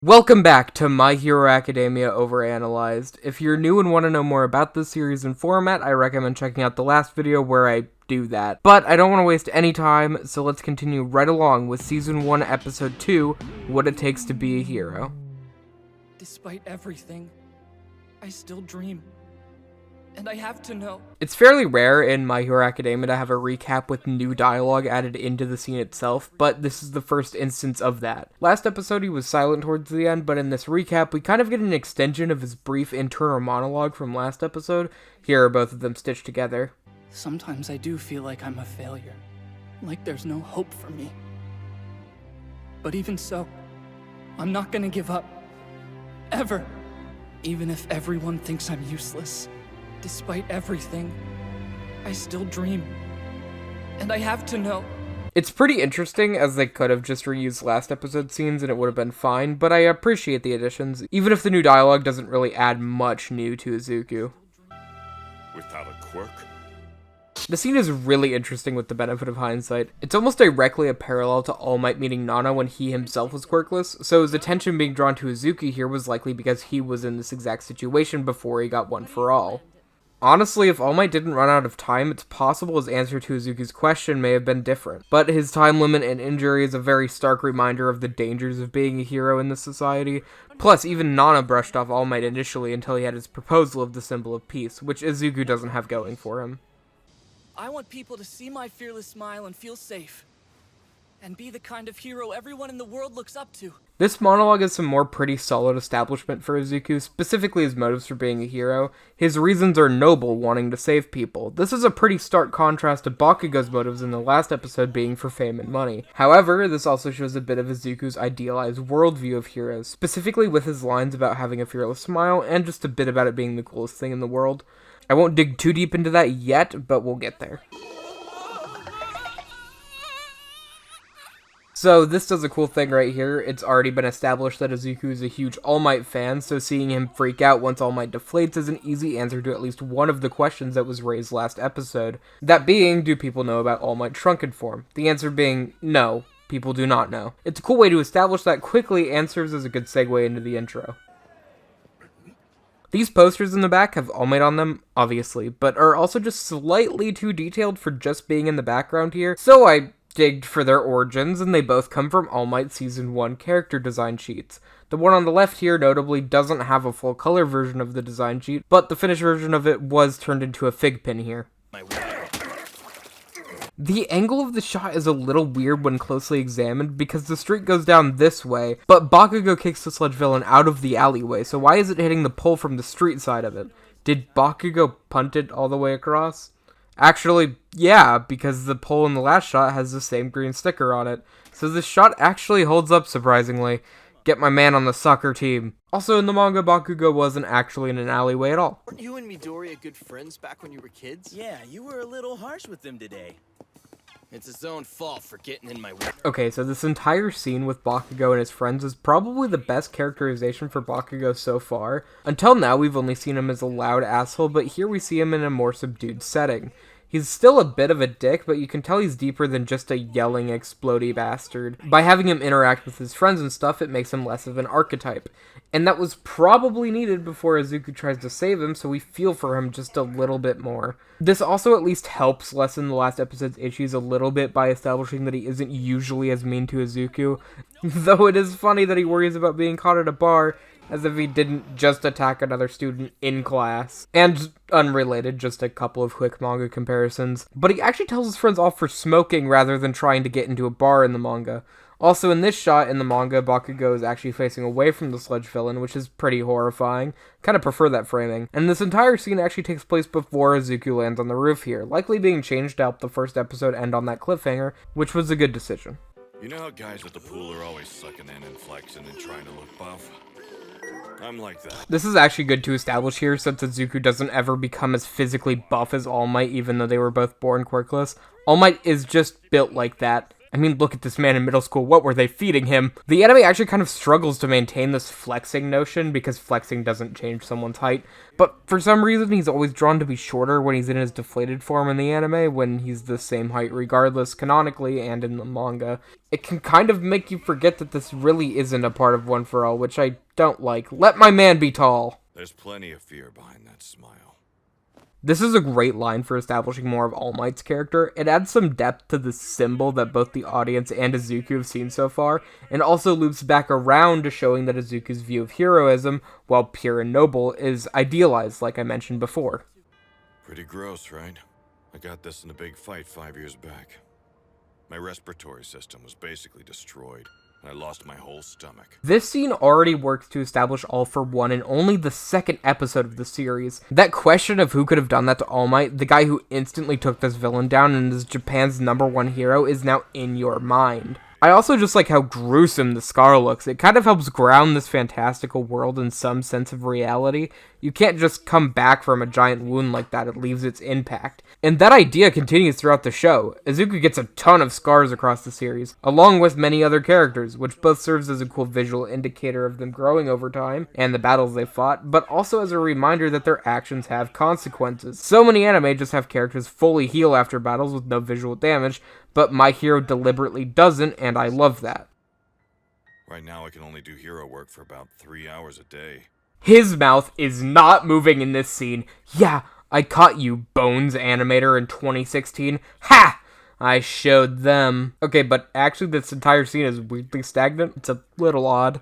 Welcome back to My Hero Academia Overanalyzed. If you're new and want to know more about this series and format, I recommend checking out the last video where I do that. But I don't want to waste any time, so let's continue right along with Season 1, Episode 2, What It Takes to Be a Hero. Despite everything, I still dream. And I have to know. It's fairly rare in My Hero Academia to have a recap with new dialogue added into the scene itself, but this is the first instance of that. Last episode he was silent towards the end, but in this recap we kind of get an extension of his brief internal monologue from last episode. Here are both of them stitched together. Sometimes I do feel like I'm a failure, like there's no hope for me. But even so, I'm not gonna give up. Ever. Even if everyone thinks I'm useless. Despite everything, I still dream. And I have to know. It's pretty interesting, as they could have just reused last episode scenes and it would have been fine, but I appreciate the additions, even if the new dialogue doesn't really add much new to Izuku. Without a quirk? The scene is really interesting with the benefit of hindsight. It's almost directly a parallel to All Might meeting Nana when he himself was quirkless, so his attention being drawn to Izuku here was likely because he was in this exact situation before he got One for All. Honestly, if All Might didn't run out of time, it's possible his answer to Izuku's question may have been different. But his time limit and injury is a very stark reminder of the dangers of being a hero in this society. Plus, even Nana brushed off All Might initially until he had his proposal of the symbol of peace, which Izuku doesn't have going for him. I want people to see my fearless smile and feel safe. And be the kind of hero everyone in the world looks up to. This monologue is some more pretty solid establishment for Izuku, specifically his motives for being a hero. His reasons are noble, wanting to save people. This is a pretty stark contrast to Bakugo's motives in the last episode being for fame and money. However, this also shows a bit of Izuku's idealized worldview of heroes, specifically with his lines about having a fearless smile, and just a bit about it being the coolest thing in the world. I won't dig too deep into that yet, but we'll get there. So this does a cool thing right here. It's already been established that Izuku is a huge All Might fan, so seeing him freak out once All Might deflates is an easy answer to at least one of the questions that was raised last episode. That being, do people know about All Might's shrunken form? The answer being, no, people do not know. It's a cool way to establish that quickly and serves as a good segue into the intro. These posters in the back have All Might on them, obviously, but are also just slightly too detailed for just being in the background here, so I digged for their origins, and they both come from All Might Season 1 character design sheets. The one on the left here notably doesn't have a full color version of the design sheet, but the finished version of it was turned into a fig pin here. The angle of the shot is a little weird when closely examined because the street goes down this way, but Bakugo kicks the Sludge villain out of the alleyway, so why is it hitting the pole from the street side of it? Did Bakugo punt it all the way across? Actually, yeah, because the pole in the last shot has the same green sticker on it. So this shot actually holds up surprisingly. Get my man on the soccer team. Also in the manga, Bakugo wasn't actually in an alleyway at all. Weren't you and Midoriya good friends back when you were kids? Yeah, you were a little harsh with them today. It's his own fault for getting in my way. Okay, so this entire scene with Bakugo and his friends is probably the best characterization for Bakugo so far. Until now, we've only seen him as a loud asshole, but here we see him in a more subdued setting. He's still a bit of a dick, but you can tell he's deeper than just a yelling, explodey bastard. By having him interact with his friends and stuff, it makes him less of an archetype. And that was probably needed before Izuku tries to save him, so we feel for him just a little bit more. This also at least helps lessen the last episode's issues a little bit by establishing that he isn't usually as mean to Izuku. Though it is funny that he worries about being caught at a bar, as if he didn't just attack another student in class. And unrelated, just a couple of quick manga comparisons. But he actually tells his friends off for smoking rather than trying to get into a bar in the manga. Also, in this shot in the manga, Bakugo is actually facing away from the Sludge villain, which is pretty horrifying. Kind of prefer that framing. And this entire scene actually takes place before Izuku lands on the roof here, likely being changed to help the first episode end on that cliffhanger, which was a good decision. You know how guys at the pool are always sucking in and flexing and trying to look buff? I'm like that. This is actually good to establish here, since Izuku doesn't ever become as physically buff as All Might, even though they were both born quirkless. All Might is just built like that. I mean, look at this man in middle school, what were they feeding him? The anime actually kind of struggles to maintain this flexing notion, because flexing doesn't change someone's height, but for some reason he's always drawn to be shorter when he's in his deflated form in the anime, when he's the same height regardless, canonically and in the manga. It can kind of make you forget that this really isn't a part of One for All, which I don't like. Let my man be tall! There's plenty of fear behind that smile. This is a great line for establishing more of All Might's character. It adds some depth to the symbol that both the audience and Izuku have seen so far, and also loops back around to showing that Izuku's view of heroism, while pure and noble, is idealized, like I mentioned before. Pretty gross, right? I got this in a big fight 5 years back. My respiratory system was basically destroyed. I lost my whole stomach. This scene already works to establish All for One in only the second episode of the series. That question of who could have done that to All Might, the guy who instantly took this villain down and is Japan's #1 hero, is now in your mind. I also just like how gruesome the scar looks. It kind of helps ground this fantastical world in some sense of reality. You can't just come back from a giant wound like that, it leaves its impact. And that idea continues throughout the show. Izuku gets a ton of scars across the series, along with many other characters, which both serves as a cool visual indicator of them growing over time, and the battles they fought, but also as a reminder that their actions have consequences. So many anime just have characters fully heal after battles with no visual damage, but My Hero deliberately doesn't, and I love that. Right now I can only do hero work for about 3 hours a day. His mouth is not moving in this scene. Yeah, I caught you, Bones Animator, in 2016. Ha! I showed them. Okay, but actually this entire scene is weirdly stagnant. It's a little odd.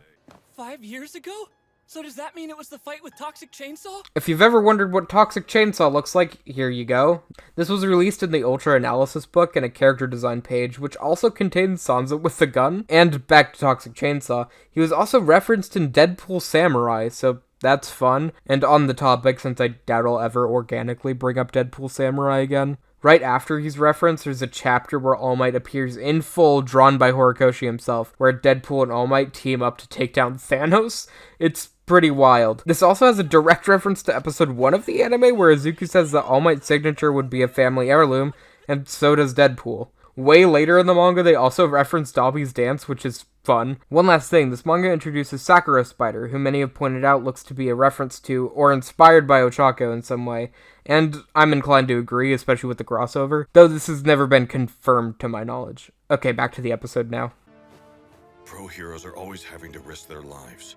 5 years ago? So does that mean it was the fight with Toxic Chainsaw? If you've ever wondered what Toxic Chainsaw looks like, here you go. This was released in the Ultra Analysis book and a character design page, which also contains Sansa with the gun. And back to Toxic Chainsaw, he was also referenced in Deadpool Samurai, so that's fun. And on the topic, since I doubt I'll ever organically bring up Deadpool Samurai again, right after he's referenced, there's a chapter where All Might appears in full, drawn by Horikoshi himself, where Deadpool and All Might team up to take down Thanos. It's pretty wild. This also has a direct reference to episode 1 of the anime, where Izuku says that All Might's signature would be a family heirloom, and so does Deadpool. Way later in the manga, they also reference Dobby's dance, which is fun. One last thing, this manga introduces Sakura Spider, who many have pointed out looks to be a reference to, or inspired by Ochako in some way, and I'm inclined to agree, especially with the crossover, though this has never been confirmed to my knowledge. Okay, back to the episode now. Pro heroes are always having to risk their lives.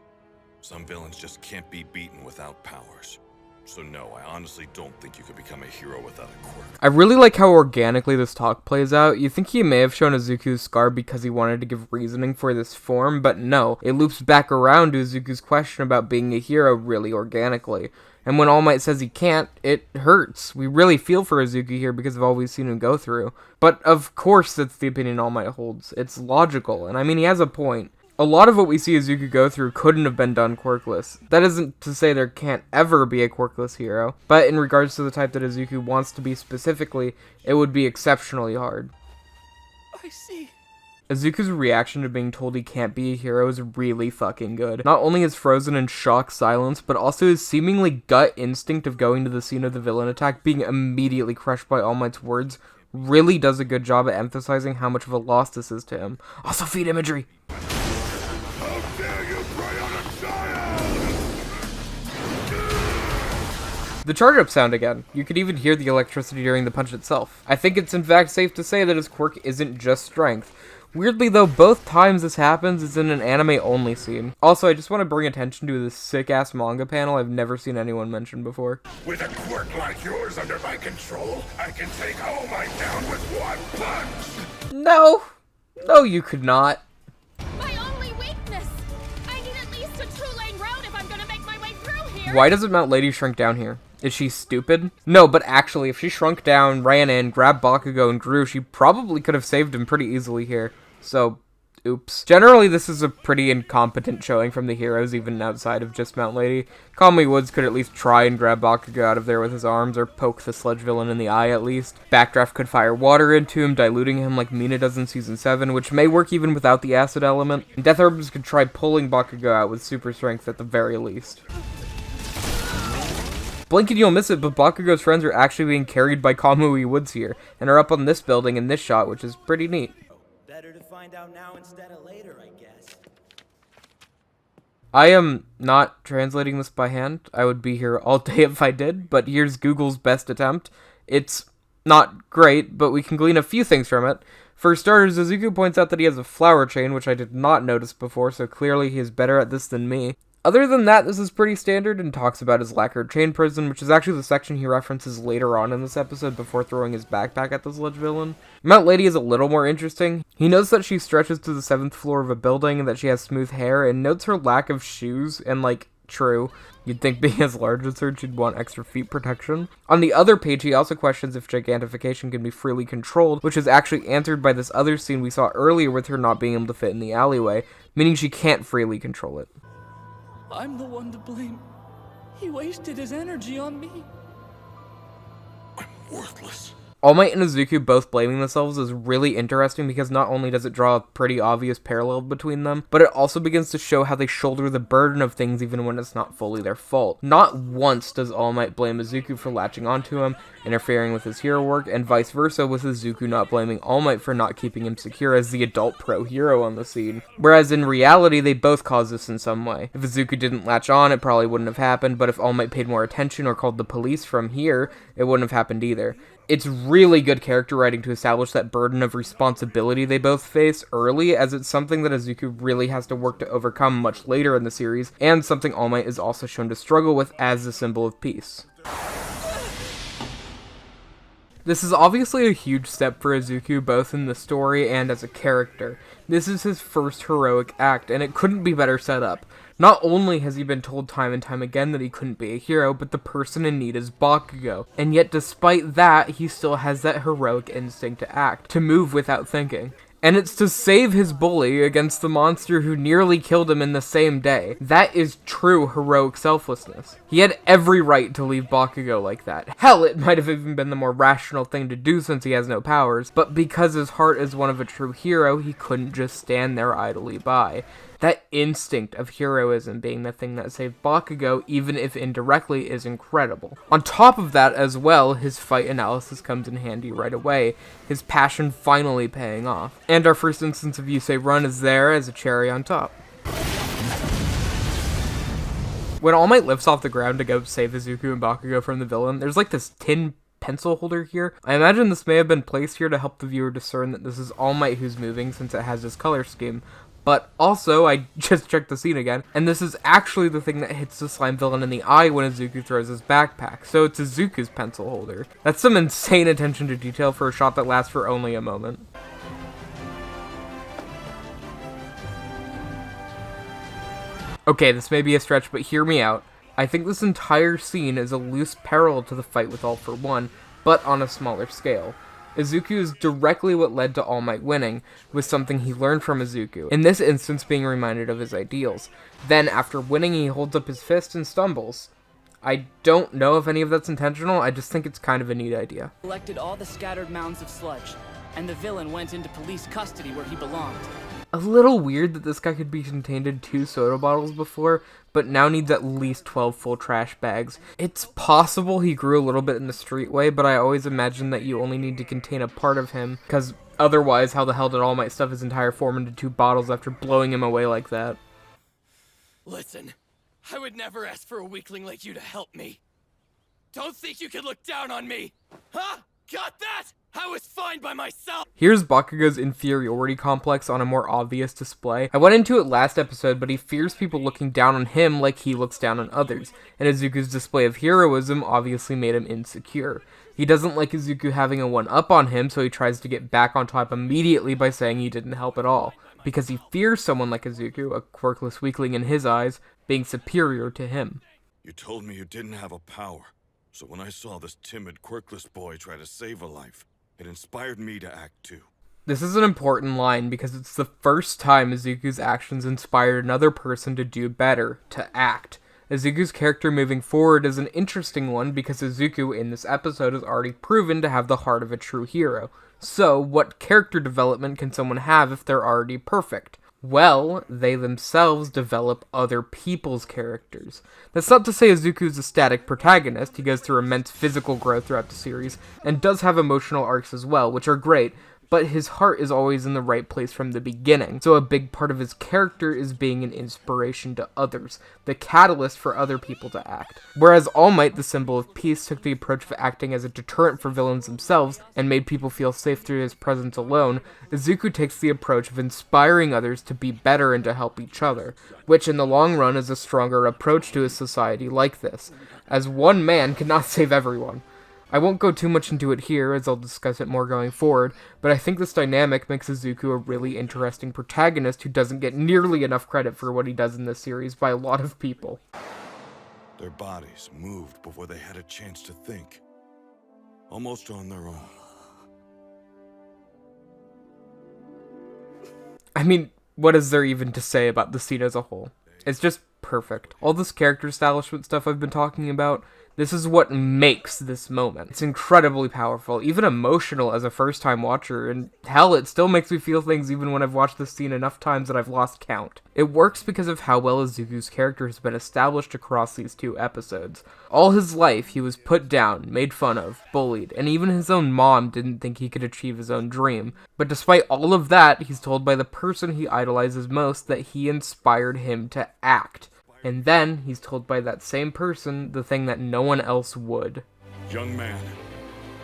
Some villains just can't be beaten without powers. So no, I honestly don't think you could become a hero without a quirk. I really like how organically this talk plays out. You think he may have shown Izuku's scar because he wanted to give reasoning for this form, but no, it loops back around to Izuku's question about being a hero really organically. And when All Might says he can't, it hurts. We really feel for Izuku here because of all we've seen him go through. But of course that's the opinion All Might holds. It's logical, and I mean he has a point. A lot of what we see Izuku go through couldn't have been done quirkless. That isn't to say there can't ever be a quirkless hero, but in regards to the type that Izuku wants to be specifically, it would be exceptionally hard. I see. Izuku's reaction to being told he can't be a hero is really fucking good. Not only his frozen in shock silence, but also his seemingly gut instinct of going to the scene of the villain attack being immediately crushed by All Might's words really does a good job at emphasizing how much of a loss this is to him. Also feed imagery! The charge-up sound again. You could even hear the electricity during the punch itself. I think it's in fact safe to say that his quirk isn't just strength. Weirdly though, both times this happens is in an anime-only scene. Also, I just want to bring attention to this sick-ass manga panel I've never seen anyone mention before. With a quirk like yours under my control, I can take All Might down with one punch! No! No, you could not. My only weakness! I need at least a two-lane road if I'm gonna make my way through here! Why doesn't Mount Lady shrink down here? Is she stupid? No, but actually, if she shrunk down, ran in, grabbed Bakugo, and grew, she probably could have saved him pretty easily here. So, oops. Generally, this is a pretty incompetent showing from the heroes, even outside of just Mount Lady. Calmly Woods could at least try and grab Bakugo out of there with his arms, or poke the Sludge villain in the eye at least. Backdraft could fire water into him, diluting him like Mina does in Season 7, which may work even without the acid element. And Death Orbs could try pulling Bakugo out with super strength at the very least. Blink and you'll miss it, but Bakugo's friends are actually being carried by Kamui Woods here, and are up on this building in this shot, which is pretty neat. Better find out now instead of later, I guess. I am not translating this by hand. I would be here all day if I did, but here's Google's best attempt. It's not great, but we can glean a few things from it. For starters, Izuku points out that he has a flower chain, which I did not notice before, so clearly he is better at this than me. Other than that, this is pretty standard and talks about his lacquered chain prison, which is actually the section he references later on in this episode before throwing his backpack at the Sludge villain. Mount Lady is a little more interesting. He notes that she stretches to the 7th floor of a building and that she has smooth hair, and notes her lack of shoes, and true. You'd think being as large as her, she'd want extra feet protection. On the other page, he also questions if gigantification can be freely controlled, which is actually answered by this other scene we saw earlier with her not being able to fit in the alleyway, meaning she can't freely control it. I'm the one to blame. He wasted his energy on me. I'm worthless. All Might and Izuku both blaming themselves is really interesting because not only does it draw a pretty obvious parallel between them, but it also begins to show how they shoulder the burden of things even when it's not fully their fault. Not once does All Might blame Izuku for latching onto him, interfering with his hero work, and vice versa, with Izuku not blaming All Might for not keeping him secure as the adult pro-hero on the scene. Whereas in reality, they both cause this in some way. If Izuku didn't latch on, it probably wouldn't have happened, but if All Might paid more attention or called the police from here, it wouldn't have happened either. It's really good character writing to establish that burden of responsibility they both face early, as it's something that Izuku really has to work to overcome much later in the series, and something All Might is also shown to struggle with as a symbol of peace. This is obviously a huge step for Izuku, both in the story and as a character. This is his first heroic act, and it couldn't be better set up. Not only has he been told time and time again that he couldn't be a hero, but the person in need is Bakugo. And yet despite that, he still has that heroic instinct to act, to move without thinking. And it's to save his bully against the monster who nearly killed him in the same day. That is true heroic selflessness. He had every right to leave Bakugo like that. Hell, it might have even been the more rational thing to do since he has no powers, but because his heart is one of a true hero, he couldn't just stand there idly by. That instinct of heroism being the thing that saved Bakugo, even if indirectly, is incredible. On top of that as well, his fight analysis comes in handy right away, his passion finally paying off. And our first instance of Yusei Run is there as a cherry on top. When All Might lifts off the ground to go save Izuku and Bakugo from the villain, there's this tin pencil holder here. I imagine this may have been placed here to help the viewer discern that this is All Might who's moving since it has this color scheme. But also, I just checked the scene again, and this is actually the thing that hits the slime villain in the eye when Izuku throws his backpack, so it's Izuku's pencil holder. That's some insane attention to detail for a shot that lasts for only a moment. Okay, this may be a stretch, but hear me out. I think this entire scene is a loose parallel to the fight with All for One, but on a smaller scale. Izuku is directly what led to All Might winning, with something he learned from Izuku, in this instance being reminded of his ideals. Then, after winning, he holds up his fist and stumbles. I don't know if any of that's intentional, I just think it's kind of a neat idea. Collected all the scattered mounds of sludge, and the villain went into police custody where he belonged. A little weird that this guy could be contained in 2 soda bottles before, but now needs at least 12 full trash bags. It's possible he grew a little bit in the streetway, but I always imagine that you only need to contain a part of him, because otherwise how the hell did All Might stuff his entire form into 2 bottles after blowing him away like that? Listen, I would never ask for a weakling like you to help me. Don't think you can look down on me! Huh? Got that? I was fine by myself! Here's Bakugo's inferiority complex on a more obvious display. I went into it last episode, but he fears people looking down on him like he looks down on others, and Izuku's display of heroism obviously made him insecure. He doesn't like Izuku having a one-up on him, so he tries to get back on top immediately by saying he didn't help at all, because he fears someone like Izuku, a quirkless weakling in his eyes, being superior to him. You told me you didn't have a power, so when I saw this timid, quirkless boy try to save a life, it inspired me to act too. This is an important line because it's the first time Izuku's actions inspired another person to do better, to act. Izuku's character moving forward is an interesting one because Izuku in this episode is already proven to have the heart of a true hero. So, what character development can someone have if they're already perfect? Well, they themselves develop other people's characters. That's not to say Izuku's a static protagonist. He goes through immense physical growth throughout the series, and does have emotional arcs as well, which are great, but his heart is always in the right place from the beginning, so a big part of his character is being an inspiration to others, the catalyst for other people to act. Whereas All Might, the symbol of peace, took the approach of acting as a deterrent for villains themselves, and made people feel safe through his presence alone, Izuku takes the approach of inspiring others to be better and to help each other, which in the long run is a stronger approach to a society like this, as one man cannot save everyone. I won't go too much into it here, as I'll discuss it more going forward, but I think this dynamic makes Izuku a really interesting protagonist who doesn't get nearly enough credit for what he does in this series by a lot of people. Their bodies moved before they had a chance to think. Almost on their own. I mean, what is there even to say about the scene as a whole? It's just perfect. All this character establishment stuff I've been talking about, this is what makes this moment. It's incredibly powerful, even emotional as a first-time watcher, and hell, it still makes me feel things even when I've watched this scene enough times that I've lost count. It works because of how well Izuku's character has been established across these 2 episodes. All his life, he was put down, made fun of, bullied, and even his own mom didn't think he could achieve his own dream. But despite all of that, he's told by the person he idolizes most that he inspired him to act. And then, he's told by that same person the thing that no one else would. Young man,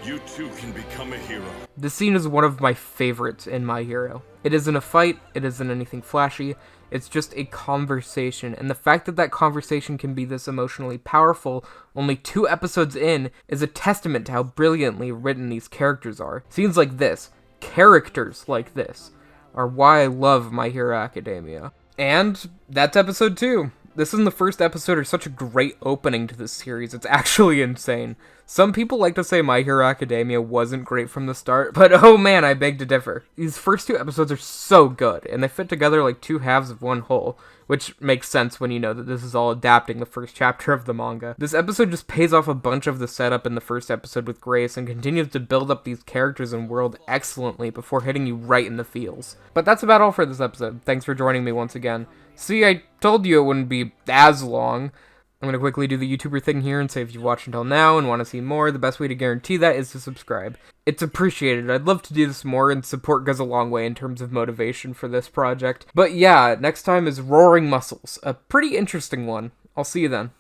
you too can become a hero. This scene is one of my favorites in My Hero. It isn't a fight, it isn't anything flashy, it's just a conversation, and the fact that that conversation can be this emotionally powerful only 2 episodes in is a testament to how brilliantly written these characters are. Scenes like this, characters like this, are why I love My Hero Academia. And that's episode 2. This and the first episode are such a great opening to this series, it's actually insane. Some people like to say My Hero Academia wasn't great from the start, but oh man, I beg to differ. These first 2 episodes are so good, and they fit together like 2 halves of one whole, which makes sense when you know that this is all adapting the first chapter of the manga. This episode just pays off a bunch of the setup in the first episode with grace, and continues to build up these characters and world excellently before hitting you right in the feels. But that's about all for this episode. Thanks for joining me once again. See, I told you it wouldn't be as long. I'm going to quickly do the YouTuber thing here and say if you've watched until now and want to see more, the best way to guarantee that is to subscribe. It's appreciated. I'd love to do this more, and support goes a long way in terms of motivation for this project. But yeah, next time is Roaring Muscles, a pretty interesting one. I'll see you then.